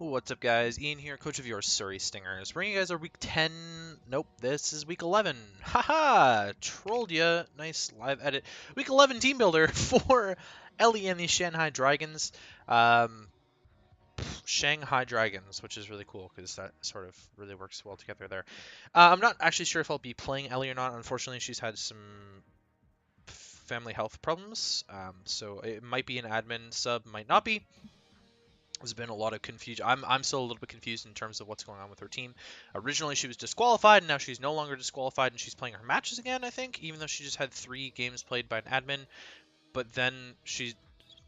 What's up, guys? Ian here, coach of your Surrey Stingers. Bringing you guys our week 10. Nope, this is week 11. Haha! Trolled ya. Nice live edit. Week 11 team builder for Ellie and the Shanghai Dragons. Shanghai Dreigons, which is really cool because that sort of really works well together there. I'm not actually sure if I'll be playing Ellie or not. Unfortunately, she's had some family health problems, so it might be an admin sub, might not be. There's been a lot of confusion. I'm still a little bit confused in terms of what's going on with her team. Originally, she was disqualified, and now she's no longer disqualified, and she's playing her matches again, I think, even though she just had 3 games played by an admin. But then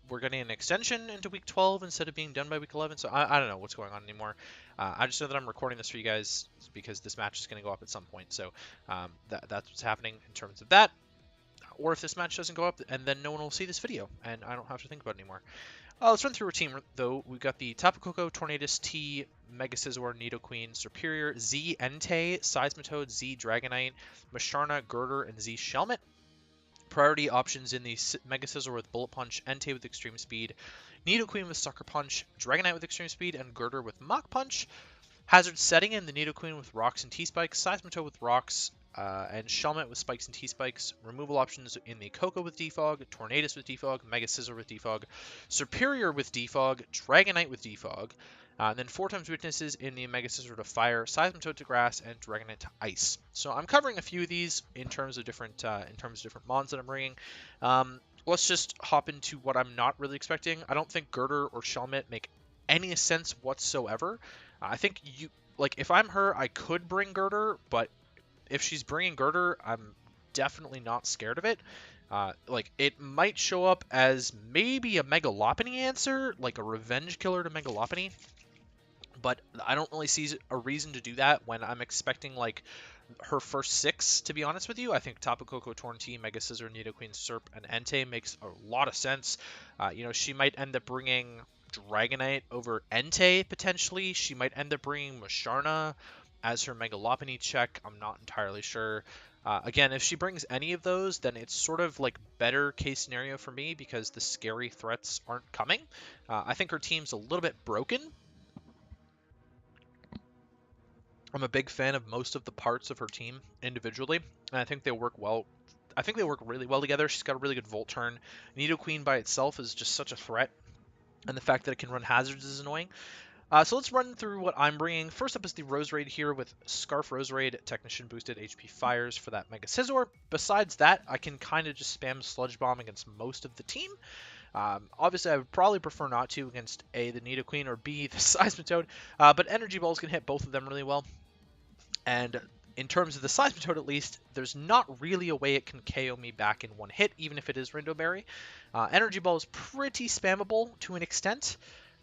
we're getting an extension into week 12 instead of being done by week 11, so I don't know what's going on anymore. I just know that I'm recording this for you guys because this match is going to go up at some point, so that's what's happening in terms of that. Or if this match doesn't go up, and then no one will see this video, and I don't have to think about it anymore. Let's run through our team, though. We've got the Tapu Koko, Tornadus-T, Mega Scizor, Nidoqueen, Superior, Z Entei, Seismitoad, Z Dragonite, Musharna, Girder, and Z Shelmet. Priority options in the Mega Scizor with Bullet Punch, Entei with Extreme Speed, Nidoqueen with Sucker Punch, Dragonite with Extreme Speed, and Girder with Mach Punch. Hazard setting in the Nidoqueen with Rocks and T-Spikes, Seismitoad with Rocks, and Shelmet with Spikes and T-Spikes. Removal options in the Koko with Defog, Tornadus with Defog, Mega Scizor with Defog, Superior with Defog, Dragonite with Defog, and then 4x weaknesses in the Mega Scizor to Fire, Seismitoad to Grass, and Dragonite to Ice. So I'm covering a few of these in terms of different mons that I'm bringing. Let's just hop into what I'm not really expecting. I don't think Girder or Shelmet make any sense whatsoever. I think if I'm her, I could bring Girder, but if she's bringing Girder, I'm definitely not scared of it. It might show up as maybe a Mega Lopunny answer, like a revenge killer to Mega Lopunny, but I don't really see a reason to do that when I'm expecting, like, her first 6, to be honest with you. I think Tapu Koko, Torn-T, Mega Scizor, Nidoqueen, Serp, and Entei makes a lot of sense. She might end up bringing Dragonite over Entei, potentially. She might end up bringing Musharna as her Mega Lopunny check. I'm not entirely sure. Again, if she brings any of those, then it's sort of like better case scenario for me because the scary threats aren't coming. I think her team's a little bit broken. I'm a big fan of most of the parts of her team individually, and I think they work well. I think they work really well together. She's got a really good Volt Turn. Nidoqueen by itself is just such a threat, and the fact that it can run hazards is annoying. So let's run through what I'm bringing. First up is the Roserade here with Scarf Roserade, Technician boosted HP Fires for that Mega Scizor. Besides that, I can kind of just spam Sludge Bomb against most of the team. Obviously, I would probably prefer not to against A, the Nidoqueen, or B, the Seismitoad, but Energy Balls can hit both of them really well. And in terms of the Seismitoad, at least, there's not really a way it can KO me back in one hit, even if it is Rindo Berry. Energy Ball is pretty spammable to an extent,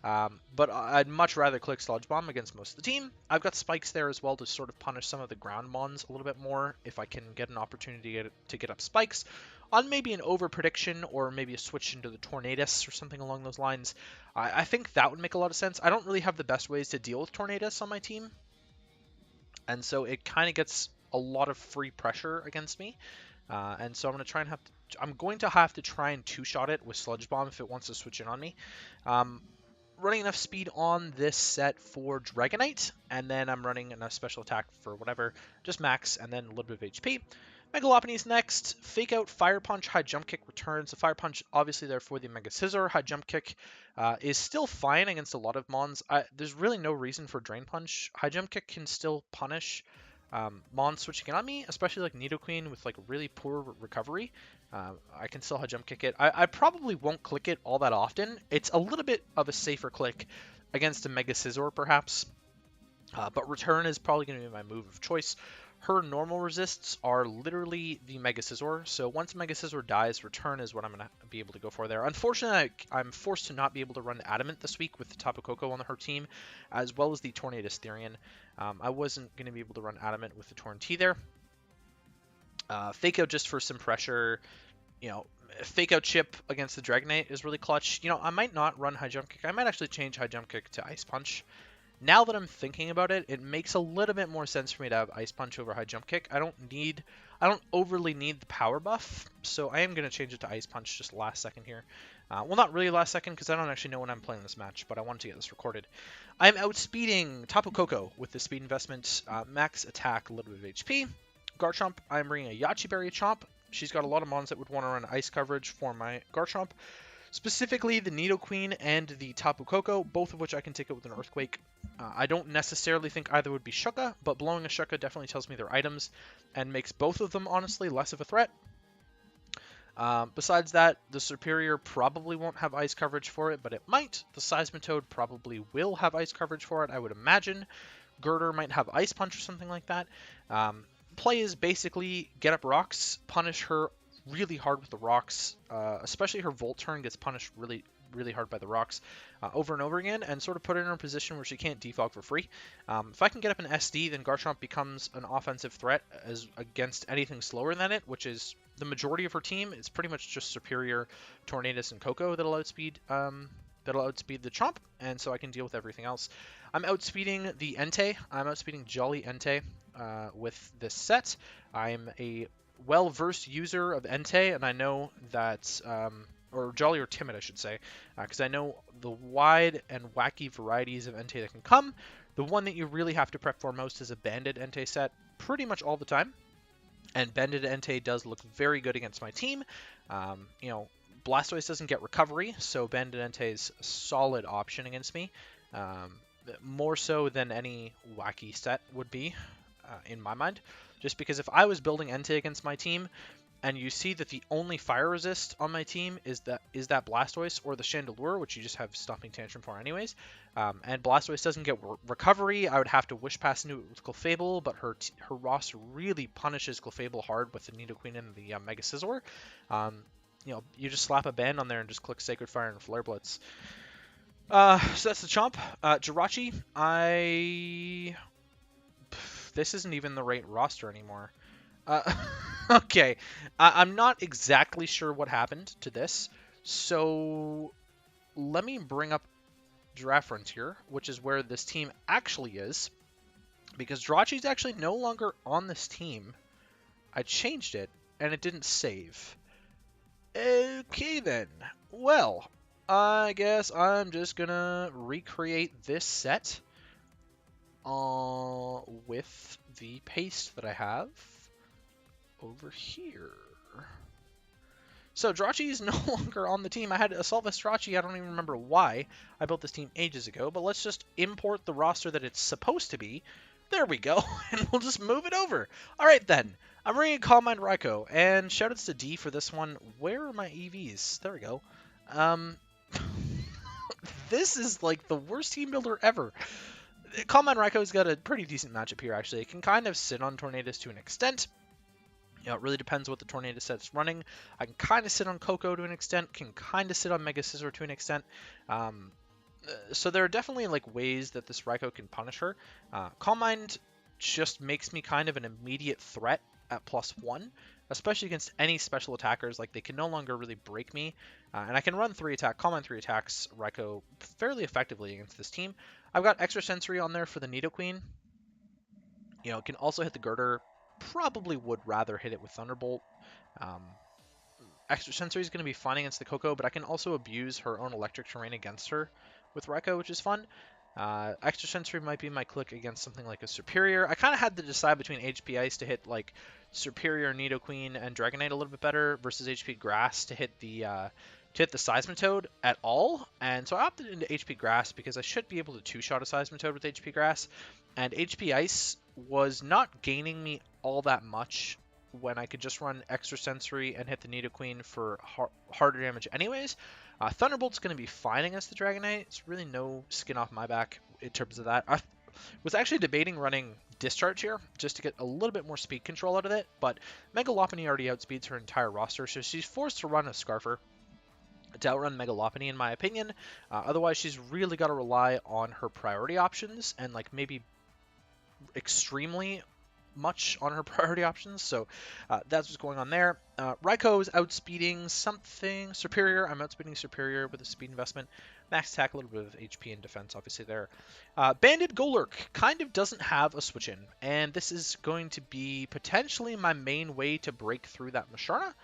but I'd much rather click Sludge Bomb against most of the team. I've got Spikes there as well to sort of punish some of the ground mons a little bit more if I can get an opportunity to get up Spikes on maybe an over prediction or maybe a switch into the Tornadus or something along those lines. I think that would make a lot of sense. I don't really have the best ways to deal with Tornadus on my team, and so it kind of gets a lot of free pressure against me. And so I'm going to have to try and two-shot it with Sludge Bomb if it wants to switch in on me. Running enough speed on this set for Dragonite, and then I'm running enough special attack for whatever, just max, and then a little bit of HP. Mega Lopunny's next. Fake Out, Fire Punch, High Jump Kick returns. The Fire Punch, obviously there for the Mega Scizor. High Jump Kick is still fine against a lot of mons. There's really no reason for Drain Punch. High Jump Kick can still punish mons switching in on me, especially like Nidoqueen with like really poor recovery. I can still High Jump Kick it. I probably won't click it all that often. It's a little bit of a safer click against a Mega Scizor perhaps, but Return is probably going to be my move of choice. Her normal resists are literally the Mega Scizor, so once Mega Scizor dies, Return is what I'm going to be able to go for there. Unfortunately, I'm forced to not be able to run Adamant this week with the Tapu Koko on her team, as well as the Tornadus-T. I wasn't going to be able to run Adamant with the Torn-T there. Fake Out just for some pressure. Fake Out Chip against the Dragonite is really clutch. I might not run High Jump Kick. I might actually change High Jump Kick to Ice Punch. Now that I'm thinking about it, it makes a little bit more sense for me to have Ice Punch over High Jump Kick. I don't overly need the power buff, so I am going to change it to Ice Punch just last second here. Well, not really last second, because I don't actually know when I'm playing this match, but I wanted to get this recorded. I'm outspeeding Tapu Koko with the speed investment, max attack, a little bit of HP. Garchomp, I'm bringing a Yachi Berry Chomp. She's got a lot of mons that would want to run ice coverage for my Garchomp. Specifically, the Nidoqueen and the Tapu Koko, both of which I can take out with an Earthquake. I don't necessarily think either would be Shuka, but blowing a Shuka definitely tells me they're items, and makes both of them, honestly, less of a threat. Besides that, the Superior probably won't have ice coverage for it, but it might. The Seismitoad probably will have ice coverage for it, I would imagine. Girder might have Ice Punch or something like that. Play is basically get up rocks, punish her really hard with the rocks, especially her Volt turn gets punished really hard by the rocks over and over again, and sort of put her in a position where she can't defog for free. If I can get up an SD, then Garchomp becomes an offensive threat as against anything slower than it, which is the majority of her team. It's pretty much just Superior, Tornadus, and Koko that'll outspeed the Chomp, and so I can deal with everything else. I'm outspeeding the Entei. I'm outspeeding Jolly Entei with this set. I'm a well-versed user of Entei, and I know that, or Jolly or Timid, I should say, because I know the wide and wacky varieties of Entei that can come. The one that you really have to prep for most is a Banded Entei set pretty much all the time, and Banded Entei does look very good against my team. You know, Blastoise doesn't get recovery, so Banded Entei is a solid option against me, more so than any wacky set would be, in my mind. Just because if I was building Entei against my team, and you see that the only fire resist on my team is that Blastoise or the Chandelure, which you just have Stomping Tantrum for anyways, and Blastoise doesn't get recovery, I would have to Wish Pass into it with Clefable, but her roster really punishes Clefable hard with the Nidoqueen and the Mega Scizor. You know, you just slap a band on there and just click Sacred Fire and Flare Blitz. So that's the Chomp. Jirachi, this isn't even the right roster anymore. Okay, I'm not exactly sure what happened to this, so let me bring up Giraffe Frontier, which is where this team actually is, because Jirachi's actually no longer on this team. I changed it, and it didn't save. Okay then, well, I guess I'm just gonna recreate this set with the paste that I have over here. So Jirachi is no longer on the team. I had Assaultvest Jirachi. I don't even remember why. I built this team ages ago, but let's just import the roster that it's supposed to be. There we go, and we'll just move it over. All right then. I'm bringing Calm Mind Raikou, and shoutouts to D for this one. Where are my EVs? There we go. This is like the worst team builder ever. Calm Mind Raikou's got a pretty decent matchup here, actually. It can kind of sit on Tornadus to an extent. You know, it really depends what the Tornadus set's running. I can kind of sit on Koko to an extent, can kind of sit on Mega Scizor to an extent. So there are definitely like ways that this Raikou can punish her. Calm Mind just makes me kind of an immediate threat at +1, especially against any special attackers. Like, they can no longer really break me. And I can run Calm Mind 3 attacks Raikou fairly effectively against this team. I've got Extra Sensory on there for the Nidoqueen. You know, it can also hit the Girder. Probably would rather hit it with Thunderbolt. Extra Sensory is going to be fine against the Koko, but I can also abuse her own electric terrain against her with Raikou, which is fun. Extra Sensory might be my click against something like a Superior. I kind of had to decide between HP Ice to hit like Superior, Nidoqueen, and Dragonite a little bit better versus HP Grass to hit the Seismitoad at all. And so I opted into HP Grass because I should be able to two-shot a Seismitoad with HP Grass. And HP Ice was not gaining me all that much when I could just run Extra Sensory and hit the Nidoqueen for harder damage anyways. Thunderbolt's going to be fine against the Dragonite. It's really no skin off my back in terms of that. I was actually debating running Discharge here just to get a little bit more speed control out of it, but Mega Lopunny already outspeeds her entire roster, so she's forced to run a Scarfer to outrun Mega Lopunny, in my opinion. Otherwise, she's really got to rely on her priority options and like maybe extremely much on her priority options, so that's what's going on there. Raikou is outspeeding something Superior. I'm outspeeding Superior with a speed investment. Max attack, a little bit of HP and defense, obviously there. Banded Golurk kind of doesn't have a switch in, and this is going to be potentially my main way to break through that Musharna,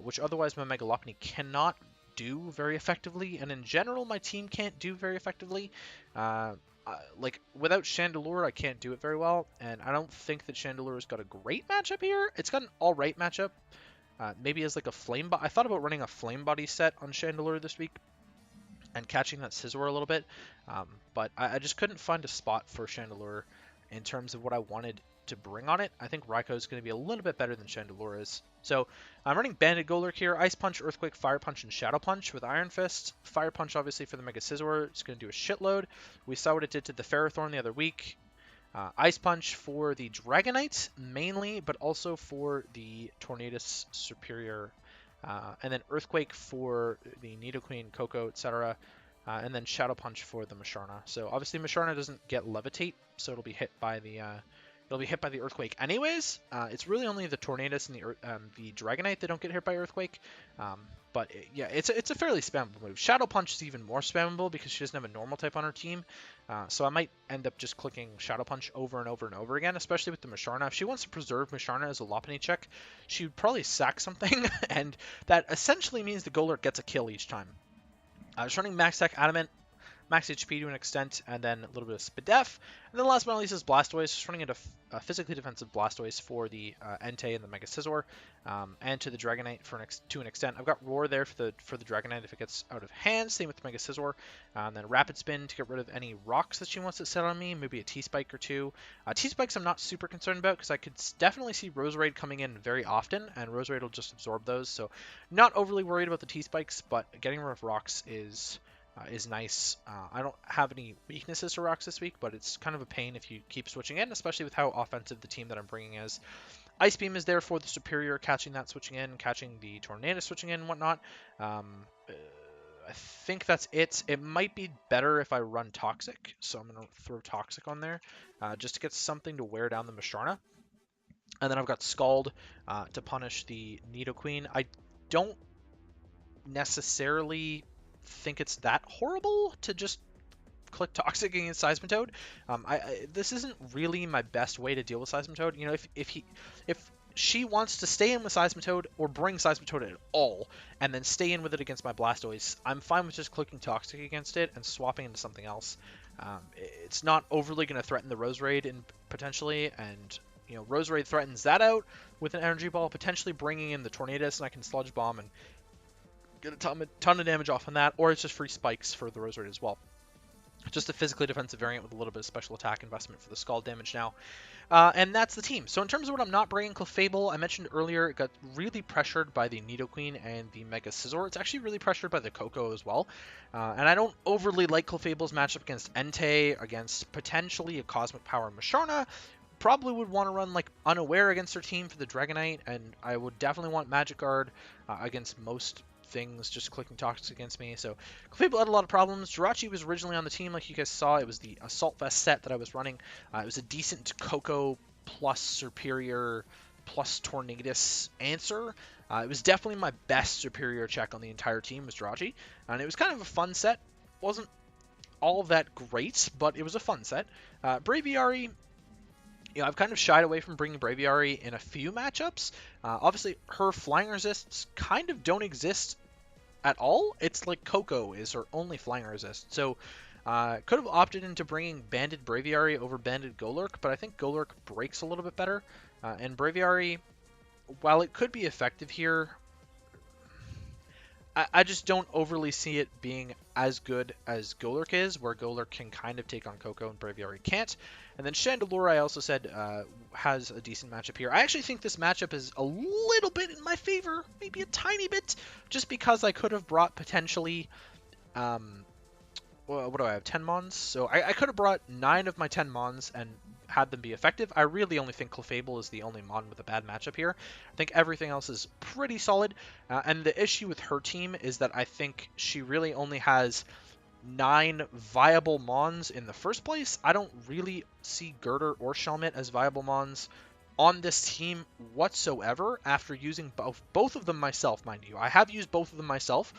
which otherwise my Mega Lopunny cannot do very effectively, and in general, my team can't do very effectively. Like, without Chandelure, I can't do it very well, and I don't think that Chandelure's got a great matchup here. It's got an alright matchup. Maybe as like a flame body. I thought about running a flame body set on Chandelure this week and catching that Scizor a little bit, but I just couldn't find a spot for Chandelure in terms of what I wanted to bring on it. I think Raikou is going to be a little bit better than Chandelure is. So I'm running Banded Golurk here, Ice Punch, Earthquake, Fire Punch, and Shadow Punch with Iron Fist. Fire Punch obviously for the Mega Scizor. It's going to do a shitload. We saw what it did to the Ferrothorn the other week. Ice Punch for the Dragonite mainly, but also for the Tornadus Superior. And then Earthquake for the Nidoqueen, Koko, etc. And then Shadow Punch for the Musharna. So obviously Musharna doesn't get Levitate, so it'll be hit by the Earthquake anyways. It's really only the Tornadus and the Dragonite that don't get hit by Earthquake. But yeah, it's a fairly spammable move. Shadow Punch is even more spammable because she doesn't have a normal type on her team. So I might end up just clicking Shadow Punch over and over and over again, especially with the Musharna. If she wants to preserve Musharna as a Lopunny check, she would probably sack something, and that essentially means the Golurk gets a kill each time. Just running Max Tech Adamant, Max HP to an extent, and then a little bit of Spadef. And then last but not least is Blastoise, just running into a physically defensive Blastoise for the Entei and the Mega Scizor, and to the Dragonite to an extent. I've got Roar there for the Dragonite if it gets out of hand, same with the Mega Scizor. And then Rapid Spin to get rid of any rocks that she wants to set on me, maybe a T-Spike or two. T-Spikes I'm not super concerned about because I could definitely see Roserade coming in very often, and Roserade will just absorb those, so not overly worried about the T-Spikes, but getting rid of rocks is nice. I don't have any weaknesses to rocks this week, but it's kind of a pain if you keep switching in, especially with how offensive the team that I'm bringing is. Ice Beam is there for the Superior, catching that switching in, catching the Tornado switching in and whatnot. I think that's it. It might be better if I run Toxic, so I'm going to throw Toxic on there just to get something to wear down the Musharna. And then I've got Scald to punish the Nidoqueen. I don't necessarily think it's that horrible to just click Toxic against Seismitoad. This isn't really my best way to deal with Seismitoad. You know, if she wants to stay in with Seismitoad or bring Seismitoad at all, and then stay in with it against my Blastoise, I'm fine with just clicking Toxic against it and swapping into something else. It's not overly going to threaten the Roserade potentially, and you know, Roserade threatens that out with an Energy Ball, potentially bringing in the Tornadus, and I can Sludge Bomb and get a ton of damage off on that, or it's just free spikes for the Roserade as well. Just a physically defensive variant with a little bit of special attack investment for the Scald damage now. And that's the team. So in terms of what I'm not bringing, Clefable, I mentioned earlier, it got really pressured by the Nidoqueen and the Mega Scizor. It's actually really pressured by the Koko as well. And I don't overly like Clefable's matchup against Entei, against potentially a Cosmic Power Musharna. Probably would want to run like Unaware against her team for the Dragonite, and I would definitely want Magic Guard against most things, just clicking Toxic against me. So Clefable had a lot of problems. Jirachi was originally on the team, like you guys saw. It was the Assault Vest set that I was running. It was a decent Koko plus Superior plus Tornadus answer. It was definitely my best Superior check on the entire team was Jirachi, and it was kind of a fun set. Wasn't all that great, but it was a fun set. Braviary, you know, I've kind of shied away from bringing Braviary in a few matchups. Obviously, her flying resists kind of don't exist at all. It's like Koko is her only flying resist. So, could have opted into bringing Banded Braviary over Banded Golurk, but I think Golurk breaks a little bit better. And Braviary, while it could be effective here, I just don't overly see it being as good as Golurk is, where Golurk can kind of take on Koko and Braviary can't. And then Chandelure, I also said, has a decent matchup here. I actually think this matchup is a little bit in my favor, maybe a tiny bit, just because I could have brought potentially, what do I have, 10 Mons? So I could have brought 9 of my 10 Mons and had them be effective. I really only think Clefable is the only Mon with a bad matchup here. I think everything else is pretty solid. And the issue with her team is that I think she really only has 9 viable Mons in the first place. I don't really see Girder or Shelmet as viable Mons on this team whatsoever after using both of them myself, mind you. I have used both of them myself.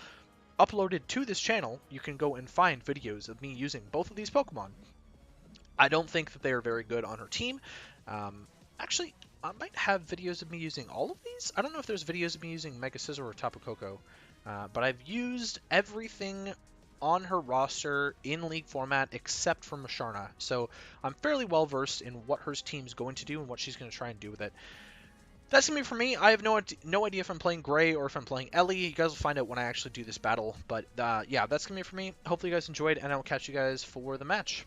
Uploaded to this channel, you can go and find videos of me using both of these Pokemon. I don't think that they are very good on her team. Actually, I might have videos of me using all of these. I don't know if there's videos of me using Mega Scizor or Tapu Koko. But I've used everything on her roster in League format except for Masharna. So I'm fairly well versed in what her team's going to do and what she's going to try and do with it. That's going to be for me. I have no idea if I'm playing Gray or if I'm playing Ellie. You guys will find out when I actually do this battle. But yeah, that's going to be for me. Hopefully you guys enjoyed, and I will catch you guys for the match.